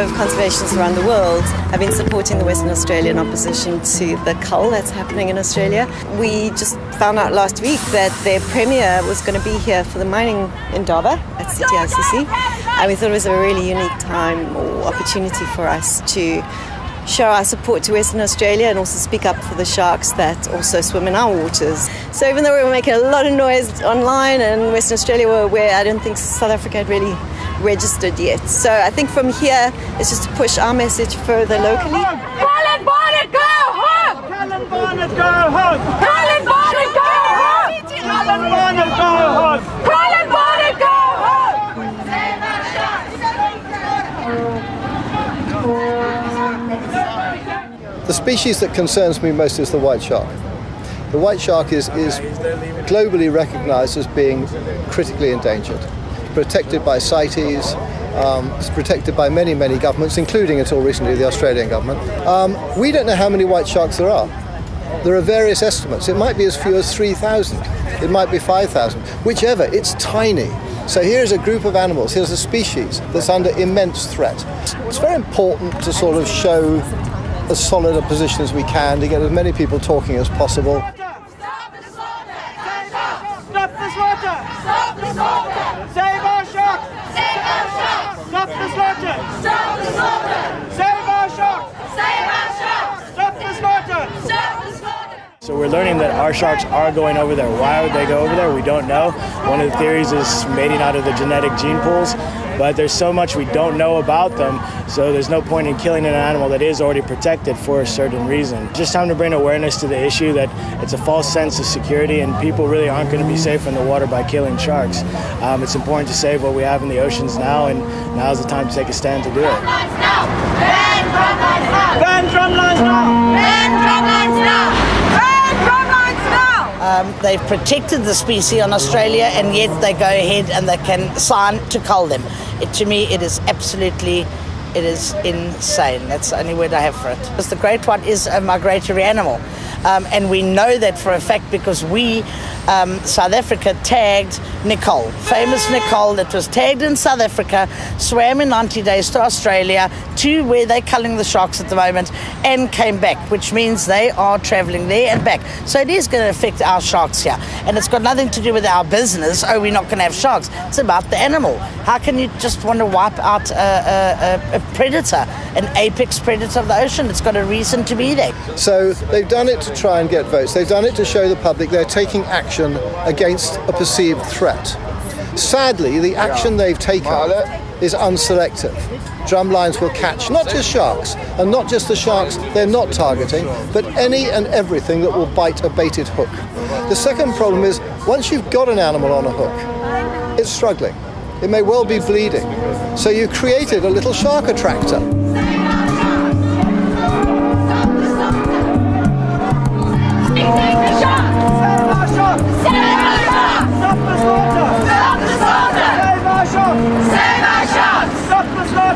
of conservationists around the world have been supporting the Western Australian opposition to the cull that's happening in Australia. We just found out last week that their premier was going to be here for the Mining Indaba at CTICC, and we thought it was a really unique time or opportunity for us to show our support to Western Australia and also speak up for the sharks that also swim in our waters. So even though we were making a lot of noise online and Western Australia were aware, I don't think South Africa had really registered yet. So I think from here it's just to push our message further locally. Colin Barnett, go home! Colin Barnett, go home! Colin Barnett, go home! Colin Barnett, go home! Colin Barnett, go home! The species that concerns me most is the white shark. The white shark is globally recognised as being critically endangered. Protected by CITES, it's protected by many, many governments, including until recently the Australian government. We don't know how many white sharks there are. There are various estimates. It might be as few as 3,000. It might be 5,000. Whichever, it's tiny. So here's a group of animals, here's a species that's under immense threat. It's very important to sort of show as solid a position as we can to get as many people talking as possible. Stop the slaughter! Stop the slaughter! Save our sharks! Save our sharks! Stop the slaughter! Stop the slaughter! Save our sharks! Save our sharks! Stop the slaughter! Stop the slaughter! So we're learning that our sharks are going over there. Why would they go over there? We don't know. One of the theories is mating out of the genetic gene pools, but there's so much we don't know about them, so there's no point in killing an animal that is already protected for a certain reason. Just time to bring awareness to the issue that it's a false sense of security and people really aren't going to be safe in the water by killing sharks. It's important to save what we have in the oceans now, and now's the time to take a stand to do it. Ban drumlines now! Ban drumlines now! Ban drumlines now! Ban drumlines now! They've protected the species in Australia, and yet they go ahead and they can sign to cull them. To me, it is absolutely, it is insane. That's the only word I have for it. Because the great white is a migratory animal. And we know that for a fact because we, South Africa, tagged Natal, famous Natal that was tagged in South Africa, swam in 90 days to Australia, to where they're culling the sharks at the moment, and came back, which means they are travelling there and back. So it is going to affect our sharks here. And it's got nothing to do with our business, oh, we're not going to have sharks. It's about the animal. How can you just want to wipe out a predator, an apex predator of the ocean? It's got a reason to be there. So they've done it to try and get votes. They've done it to show the public they're taking action against a perceived threat. Sadly, the action they've taken is unselective. Drumlines will catch not just sharks, and not just the sharks they're not targeting, but any and everything that will bite a baited hook. The second problem is, once you've got an animal on a hook, it's struggling. It may well be bleeding. So you created a little shark attractor.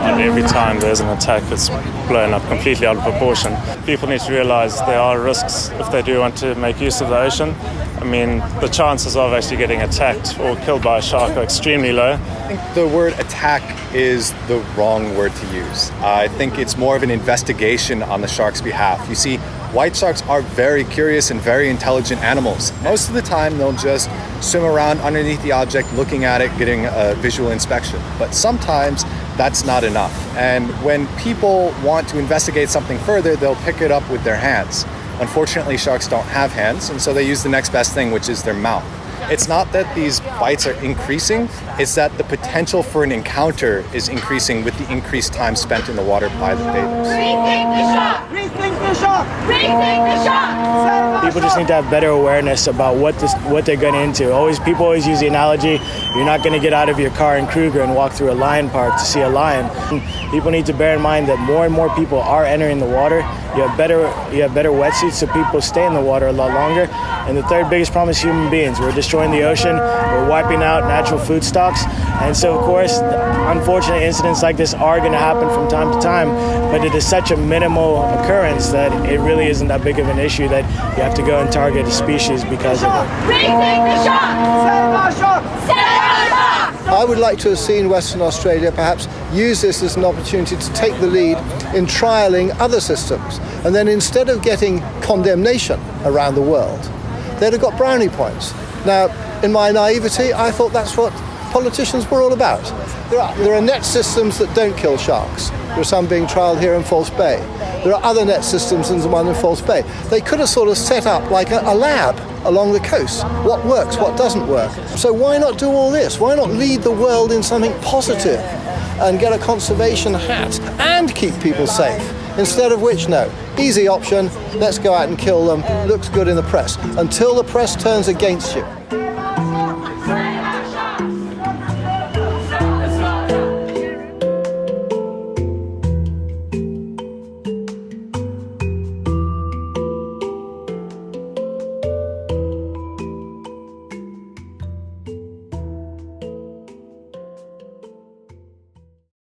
And every time there's an attack, it's blown up completely out of proportion. People need to realise there are risks if they do want to make use of the ocean. I mean, the chances of actually getting attacked or killed by a shark are extremely low. I think the word attack is the wrong word to use. I think it's more of an investigation on the shark's behalf. You see, white sharks are very curious and very intelligent animals. Most of the time, they'll just swim around underneath the object, looking at it, getting a visual inspection. But sometimes that's not enough. And when people want to investigate something further, they'll pick it up with their hands. Unfortunately, sharks don't have hands, and so they use the next best thing, which is their mouth. It's not that these bites are increasing, it's that the potential for an encounter is increasing with the increased time spent in the water by the bathers. Rethink the shark! Rethink the shark! Rethink the shark! People just need to have better awareness about what they're going into. People always use the analogy, you're not going to get out of your car in Kruger and walk through a lion park to see a lion. People need to bear in mind that more and more people are entering the water. You have better wetsuits, so people stay in the water a lot longer. And the third biggest problem is human beings. We're destroying the ocean, we're wiping out natural food stocks. And so, of course, unfortunate incidents like this are going to happen from time to time, but it is such a minimal occurrence that it really isn't that big of an issue that you have to go and target a species because of it. Rethink the shark! Save our shark! Save our shark! I would like to have seen Western Australia perhaps use this as an opportunity to take the lead in trialling other systems. And then instead of getting condemnation around the world, they'd have got brownie points. Now, in my naivety, I thought that's what politicians were all about. There are net systems that don't kill sharks. There are some being trialled here in False Bay. There are other net systems than the one in False Bay. They could have sort of set up like a lab along the coast. What works, what doesn't work. So why not do all this? Why not lead the world in something positive and get a conservation hat and keep people safe? Instead of which, no, easy option, let's go out and kill them, looks good in the press. Until the press turns against you.